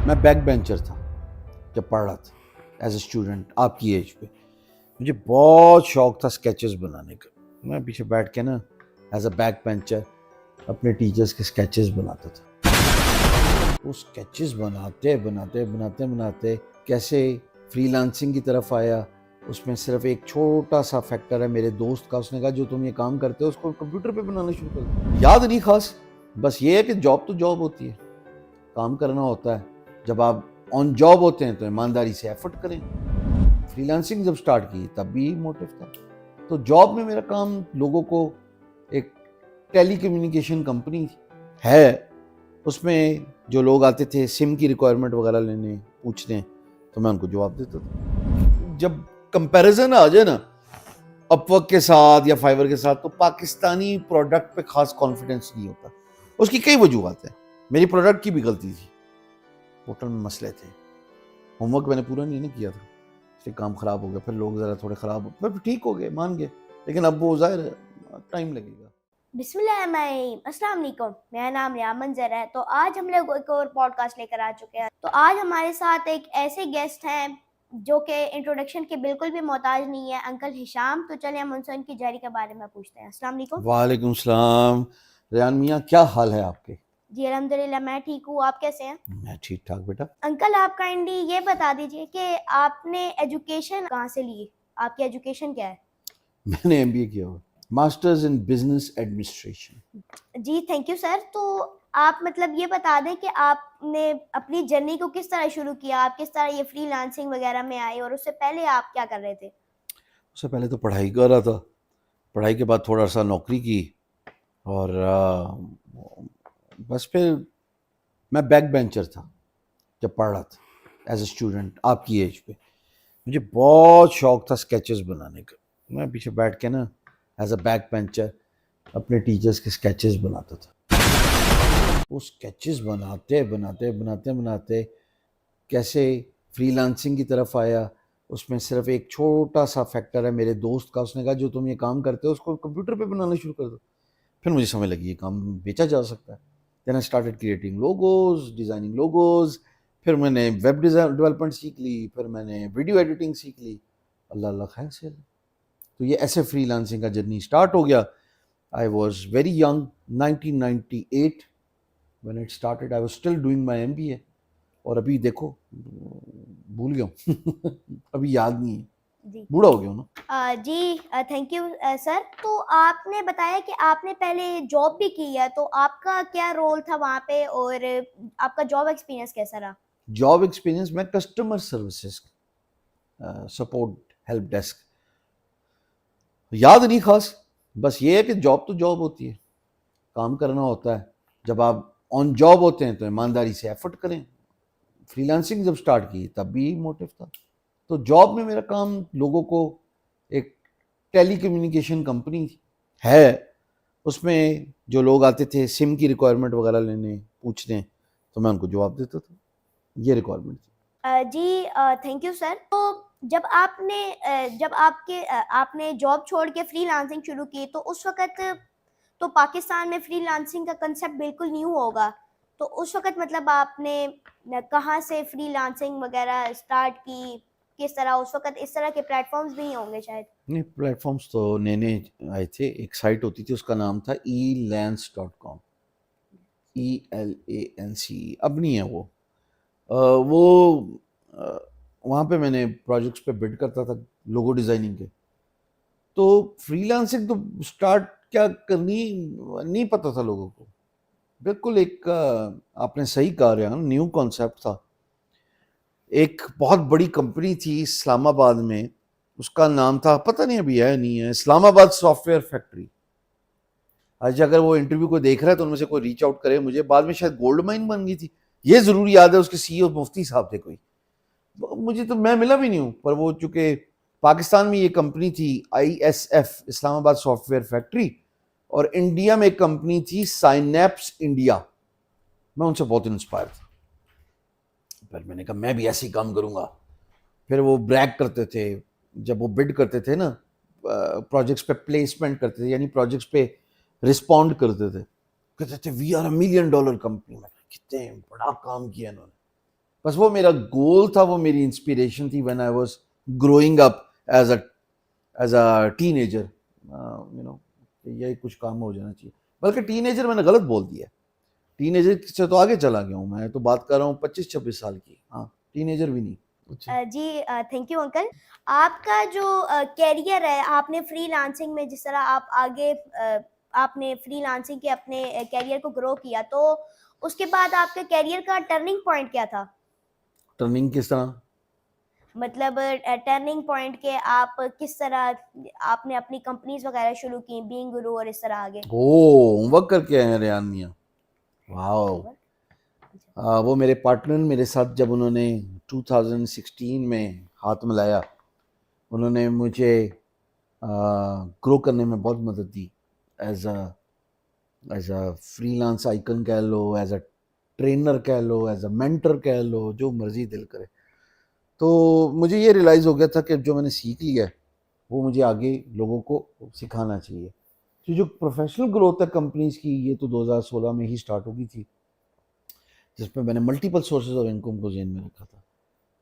میں back bencher تھا جب پڑھ رہا تھا ایز اے اسٹوڈنٹ آپ کی ایج پہ. مجھے بہت شوق تھا اسکیچز بنانے کا. میں پیچھے بیٹھ کے نا ایز اے بیک بینچر اپنے ٹیچرس کے اسکیچز بناتا تھا. وہ اسکیچز بناتے کیسے فری لانسنگ کی طرف آیا. اس میں صرف ایک چھوٹا سا فیکٹر ہے میرے دوست کا. اس نے کہا جو تم یہ کام کرتے ہو اس کو کمپیوٹر پہ بنانا شروع کر دو. یاد نہیں خاص، بس یہ ہے کہ جاب تو جاب ہوتی ہے، کام کرنا ہوتا ہے. جب آپ آن جاب ہوتے ہیں تو ایمانداری سے ایفرٹ کریں. فری لانسنگ جب سٹارٹ کی تب بھی موٹیو تھا. تو جاب میں میرا کام لوگوں کو، ایک ٹیلی کمیونیکیشن کمپنی ہے، اس میں جو لوگ آتے تھے سم کی ریکوائرمنٹ وغیرہ لینے پوچھنے تو میں ان کو جواب دیتا تھا. جب کمپیریزن آ جائے نا اپ ورک کے ساتھ یا فائیور کے ساتھ تو پاکستانی پروڈکٹ پہ خاص کانفیڈنس نہیں ہوتا. اس کی کئی وجوہات ہیں. میری پروڈکٹ کی بھی غلطی تھی، پورٹل میں مسئلے تھے، ہوم ورک میں نے پورا نہیں کیا تھا، اس لیے کام خراب ہو گیا. پھر لوگ ذرا تھوڑے خراب ہو پھر ٹھیک ہو گئے، مان گئے، لیکن اب وہ ظاہر ہے ٹائم لگے گا. بسم اللہ الرحمن الرحیم. السلام علیکم، میرا نام ریاض منظر ہے. تو آج ہم لوگ ایک اور پوڈ کاسٹ لے کر آ چکے ہیں. تو آج ہمارے ساتھ ایک ایسے گیسٹ ہیں جو کہ انٹروڈکشن کے بالکل بھی محتاج نہیں ہے، انکل ہشام. تو چلیں ہم ان سے ان کی جرنی کے بارے میں پوچھتے ہیں. السلام علیکم. وعلیکم السلام. ریان میاں کیا حال ہے آپ کے؟ جی الحمدللہ میں ٹھیک ہوں، آپ کیسے ہیں؟ میں ٹھیک ٹھاک بیٹا. انکل آپ کائنڈلی یہ بتا دیجیے کہ آپ نے ایجوکیشن کہاں سے لی، آپ کی ایجوکیشن کیا ہے؟ میں نے MBA کیا ہوا، ماسٹرز ان بزنس ایڈمنسٹریشن. جی تھینک یو سر. تو آپ مطلب یہ بتا دیں کہ آپ نے اپنی جرنی کو کس طرح شروع کیا، آپ کس طرح یہ فری لانسنگ وغیرہ میں آئے، اور اس سے پہلے آپ کیا کر رہے تھے؟ اس سے پہلے تو پڑھائی کر رہا تھا، پڑھائی کے بعد تھوڑا سا نوکری کی، اور بس پھر میں بیک بینچر تھا جب پڑھ رہا تھا ایز اے اسٹوڈنٹ آپ کی ایج پہ. مجھے بہت شوق تھا اسکیچز بنانے کا. میں پیچھے بیٹھ کے نا ایز اے بیک بینچر اپنے ٹیچرس کے اسکیچز بناتا تھا. وہ اسکیچز بناتے کیسے فری لانسنگ کی طرف آیا. اس میں صرف ایک چھوٹا سا فیکٹر ہے میرے دوست کا. اس نے کہا جو تم یہ کام کرتے ہو اس کو کمپیوٹر پہ بنانا شروع کر دو. پھر مجھے سمجھ لگی یہ کام بیچا جا سکتا ہے. Then I started creating logos, designing logos. پھر میں نے ویب ڈیولپمنٹ سیکھ لی، پھر میں نے ویڈیو ایڈیٹنگ سیکھ لی. اللہ خیر سے. تو یہ ایسے فری لانسنگ کا جرنی اسٹارٹ ہو گیا. I was very young, 1998 when it started. I was still doing my MBA. اور ابھی دیکھو بھول گیا ہوں ابھی یاد نہیں ہے، بوڑھا ہو گیا ہوں نا. جی تھینک یو سر. تو آپ نے بتایا کہ آپ نے پہلے جاب بھی کی ہے، تو آپ کا کیا رول تھا وہاں پہ، اور آپ کا جاب ایکسپیرینس کیسا رہا؟ جاب ایکسپیرینس میں customer services support help desk. یاد نہیں خاص، بس یہ ہے کہ جاب تو جاب ہوتی ہے، کام کرنا ہوتا ہے. جب آپ آن جاب ہوتے ہیں تو ایمانداری سے ایفرٹ کریں. فری لانسنگ جب سٹارٹ کی تب بھی موٹیو تھا. تو جاب میں میرا کام لوگوں کو، ایک ٹیلی کمیونیکیشن کمپنی ہے، اس میں جو لوگ آتے تھے سم کی ریکوائرمنٹ وغیرہ لینے پوچھنے تو میں ان کو جواب دیتا تھا. یہ ریکوائرمنٹ تھی. جی تھینک یو سر. تو جب آپ نے جاب چھوڑ کے فری لانسنگ شروع کی تو اس وقت تو پاکستان میں فری لانسنگ کا کنسیپٹ بالکل نیو ہوگا. تو اس وقت مطلب آپ نے کہاں سے فری لانسنگ وغیرہ اسٹارٹ کی، کس طرح؟ اس وقت اس طرح کے پلیٹ فارمز بھی نہیں ہوں گے شاید. نہیں، پلیٹ فارمس تو نئے آئے تھے. ایک سائٹ ہوتی تھی، اس کا نام تھا elance.com. ELANCE. اب نہیں ہے وہ. وہاں پہ میں نے پروجیکٹس پہ بڈ کرتا تھا لوگو ڈیزائننگ کے. تو فری لانسنگ تو سٹارٹ کیا کرنی نہیں پتہ تھا لوگوں کو. بالکل ایک آپ نے صحیح کہا رہا، نیو کانسیپٹ تھا. ایک بہت بڑی کمپنی تھی اسلام آباد میں، اس کا نام تھا، پتہ نہیں ابھی ہے نہیں ہے، اسلام آباد سافٹ ویئر فیکٹری. آج اگر وہ انٹرویو کو دیکھ رہا ہے تو ان میں سے کوئی ریچ آؤٹ کرے مجھے. بعد میں شاید گولڈ مائن بن گئی تھی، یہ ضرور یاد ہے. اس کے CEO مفتی صاحب تھے کوئی، مجھے تو میں ملا بھی نہیں ہوں. پر وہ چونکہ پاکستان میں یہ کمپنی تھی ISF اسلام آباد سافٹ ویئر فیکٹری، اور انڈیا میں ایک کمپنی تھی سائنیپس انڈیا. میں ان سے بہت انسپائر تھا. پھر میں نے کہا میں بھی ایسے ہی کام کروں گا. پھر وہ بریک کرتے تھے جب وہ بڈ کرتے تھے نا، پروجیکٹس پہ پلیسمنٹ کرتے تھے، یعنی پروجیکٹس پہ رسپونڈ کرتے تھے، کہتے تھے وی آر $1 ملین کمپنی. میں کتنے بڑا کام کیا انہوں نے. بس وہ میرا گول تھا, وہ میری انسپریشن تھی when I was growing up as a teenager, یہی کچھ کام ہو جانا چاہیے. بلکہ ٹین ایجر میں نے غلط بول دیا, ٹین ایجر سے تو آگے چلا گیا ہوں, میں تو بات کر رہا ہوں 25-26 سال کی, ہاں ٹین ایجر بھی نہیں. جی تھینک یو انکل. آپ کا جو کیریئر ہے, آپ نے فری لانسنگ میں جس طرح آپ آگے آپ نے فری لانسنگ کے اپنے کیریئر کو گرو کیا, تو اس کے بعد آپ کے کیریئر کا ٹرننگ پوائنٹ کیا تھا؟ ٹرننگ کس طرح؟ مطلب ٹرننگ پوائنٹ کے آپ کس طرح آپ نے اپنی کمپنیز وغیرہ شروع کی, بینگ گرو اور اس طرح آگے؟ ہوم ورک کر کے آئے ہیں ریان میاں, واو. وہ میرے پارٹنر میرے ساتھ جب انہوں نے 2016 میں ہاتھ ملایا, انہوں نے مجھے گرو کرنے میں بہت مدد دی, as a freelance icon کہہ لو, ایز اے ٹرینر کہہ لو, ایز اے مینٹر کہہ لو, جو مرضی دل کرے. تو مجھے یہ ریلائز ہو گیا تھا کہ جو میں نے سیکھ لیا ہے وہ مجھے آگے لوگوں کو سکھانا چاہیے. تو جو پروفیشنل گروتھ ہے کمپنیز کی, یہ تو 2016 میں ہی سٹارٹ ہو گئی تھی, جس میں میں نے ملٹیپل سورسز آف انکم کو ذہن میں رکھا تھا.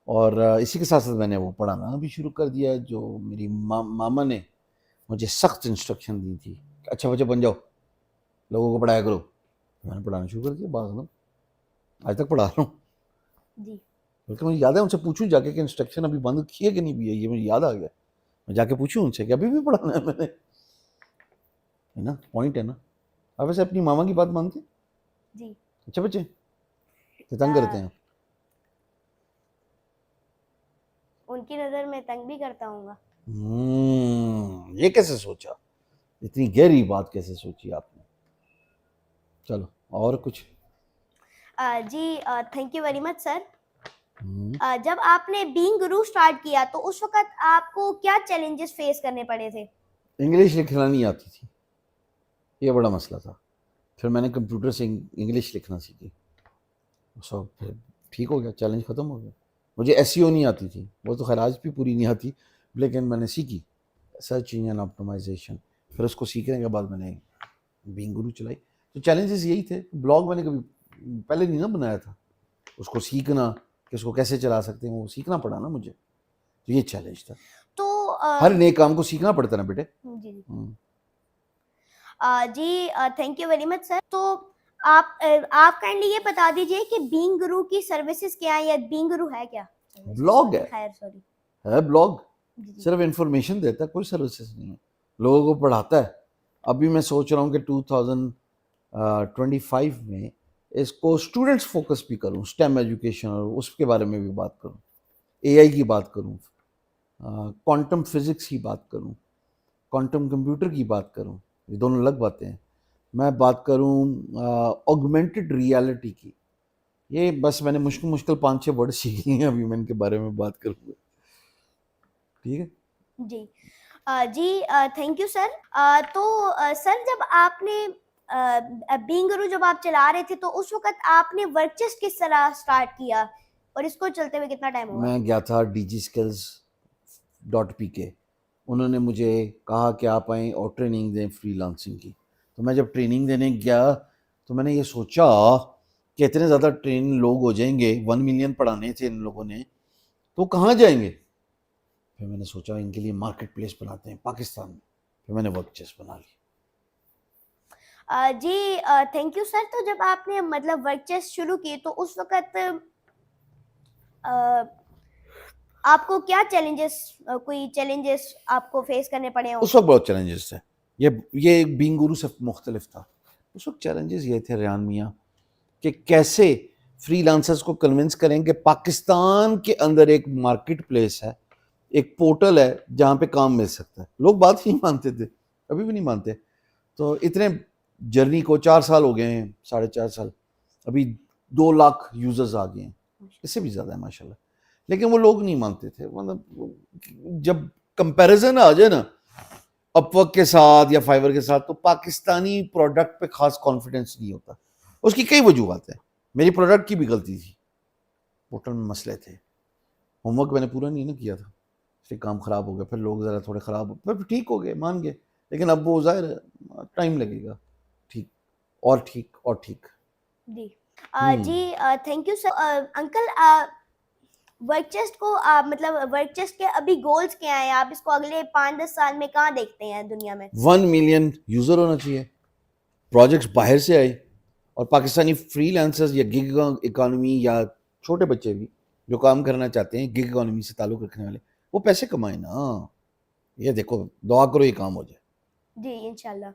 اور اسی کے ساتھ ساتھ میں نے وہ پڑھانا بھی شروع کر دیا, جو میری ماما نے مجھے سخت انسٹرکشن دی تھی, اچھا بچے بن جاؤ, لوگوں کو پڑھایا کرو. میں نے پڑھانا شروع کر دیا, باغ آج تک پڑھا رہا ہوں. جی بلکہ مجھے یاد ہے ان سے پوچھوں جا کے کہ انسٹرکشن ابھی بند کیے کہ نہیں بھی ہے, یہ مجھے یاد آ گیا. میں جا کے پوچھوں ان سے کہ ابھی بھی پڑھانا ہے میں نے, ہے نا, پوائنٹ ہے نا. آپ ویسے اپنی ماما کی بات مانتے ہیں؟ جی. اچھا بچے تنگ کرتے ہیں؟ ان کی نظر میں تنگ بھی کرتا ہوں گا. یہ کیسے سوچا, اتنی گہری بات کیسے سوچی آپ نے؟ چلو اور کچھ. جی تھینک یو ویری مچ سر. جب آپ نے بینگ گرو سٹارٹ کیا تو اس وقت آپ کو کیا چیلنجز فیس کرنے پڑے تھے؟ انگلش لکھنا نہیں آتی تھی, یہ بڑا مسئلہ تھا. پھر میں نے کمپیوٹر سے انگلش لکھنا سیکھی, سو پھر ٹھیک ہو گیا, چیلنج ختم ہو گیا. مجھے ایس ای او نہیں آتی تھی, وہ تو خیر آج بھی پوری نہیں آتی, لیکن میں نے سیکھی سرچ انجن آپٹمائزیشن. پھر اس کو سیکھنے کے بعد میں نے بینگ گرو چلائی. تو چیلنجز یہی تھے. بلاگ میں نے کبھی پہلے نہیں نا بنایا تھا, اس کو سیکھنا کہ اس کو کیسے چلا سکتے ہیں وہ سیکھنا پڑا نا مجھے, تو یہ چیلنج تھا. تو ہر نئے کام کو سیکھنا پڑتا نا بیٹے. جی جی تھینک یو ویری مچ سر. تو آپ کائنڈلی یہ بتا دیجئے کہ بینگ گرو کی سروسز کیا ہیں, یا بینگ گرو ہے کیا؟ بلاگ ہے, خیر سوری, ہے بلاگ, صرف انفارمیشن دیتا ہے, کوئی سروسز نہیں ہے, لوگوں کو پڑھاتا ہے. ابھی میں سوچ رہا ہوں کہ 2025 میں اس کو اسٹوڈنٹس فوکس بھی کروں, اسٹیم ایجوکیشن, اور اس کے بارے میں بھی بات کروں, اے آئی کی بات کروں, کوانٹم فزکس کی بات کروں, کوانٹم کمپیوٹر کی بات کروں. یہ دونوں الگ باتیں ہیں. میں بات کروں آگمنٹڈ ریالٹی کی. یہ بس میں نے مشکل 5-6 ورڈ سیکھ لیے ہیں, ابھی میں ان کے بارے میں بات کروں گا. ٹھیک ہے جی. جی تھینک یو سر. تو سر جب آپ نے بینگ گرو جب آپ چلا رہے تھے تو اس وقت آپ نے ورک چیسٹ کس طرح سٹارٹ کیا, اور اس کو چلتے ہوئے کتنا ٹائم ہوا؟ میں گیا تھا DigiSkills.pk. انہوں نے مجھے کہا کہ آپ آئیں اور ٹریننگ دیں فری لانسنگ کی. تو میں جب ٹریننگ دینے گیا تو میں نے یہ سوچا کہ اتنے زیادہ ٹرین لوگ ہو جائیں گے, 1 ملین پڑھانے تھے ان لوگوں نے, تو کہاں جائیں گے. پھر میں نے سوچا ان کے لیے مارکیٹ پلیس بناتے ہیں پاکستان میں. پھر میں نے ورک چیس بنا لی. جی تھینک یو سر. تو جب آپ نے مطلب ورک چیس شروع کی تو اس وقت آپ کو کیا کوئی چیلنجز آپ کو فیس کرنے پڑے ہوں؟ اس وقت بہت چیلنجز تھے. یہ بینگ گرو سے مختلف تھا. اس وقت چیلنجز یہ تھے ریان میاں کہ کیسے فری لانسرز کو کنونس کریں کہ پاکستان کے اندر ایک مارکیٹ پلیس ہے, ایک پورٹل ہے جہاں پہ کام مل سکتا ہے. لوگ بات نہیں مانتے تھے, ابھی بھی نہیں مانتے. تو اتنے جرنی کو 4 سال ہو گئے ہیں, 4.5 سال, ابھی 2 لاکھ یوزرز آ گئے ہیں, اس سے بھی زیادہ ہے ماشاء اللہ. لیکن وہ لوگ نہیں مانتے تھے. مطلب جب کمپیریزن آ جائے نا اپ ورک کے ساتھ یا فائیور کے ساتھ, تو پاکستانی پروڈکٹ پہ خاص کانفیڈنس نہیں ہوتا. اس کی کئی وجوہات ہیں. میری پروڈکٹ کی بھی غلطی تھی, پورٹل میں مسئلے تھے, ہوم ورک میں نے پورا نہیں نا کیا تھا, اس لیے کام خراب ہو گیا. پھر لوگ ذرا تھوڑے خراب ہو, پھر ٹھیک ہو گئے, مان گئے. لیکن اب وہ ظاہر ہے ٹائم لگے گا. ٹھیک اور ٹھیک اور ٹھیک. جی جی thank you sir. Uncle work chest کو مطلب ورک چیسٹ کے ابھی گولز کیا ہیں, آپ اس کو اگلے 5-10 سال میں کہاں دیکھتے ہیں دنیا میں؟ 1 ملین یوزر ہونا چاہیے, پروجیکٹس باہر سے آئے, اور پاکستانی فری لانسرز یا گگ اکانومی یا چھوٹے بچے بھی جو کام کرنا چاہتے ہیں گگ اکانومی سے تعلق رکھنے والے, وہ پیسے کمائیں نا. یہ دیکھو, دعا کرو یہ کام ہو جائے. جی انشاءاللہ.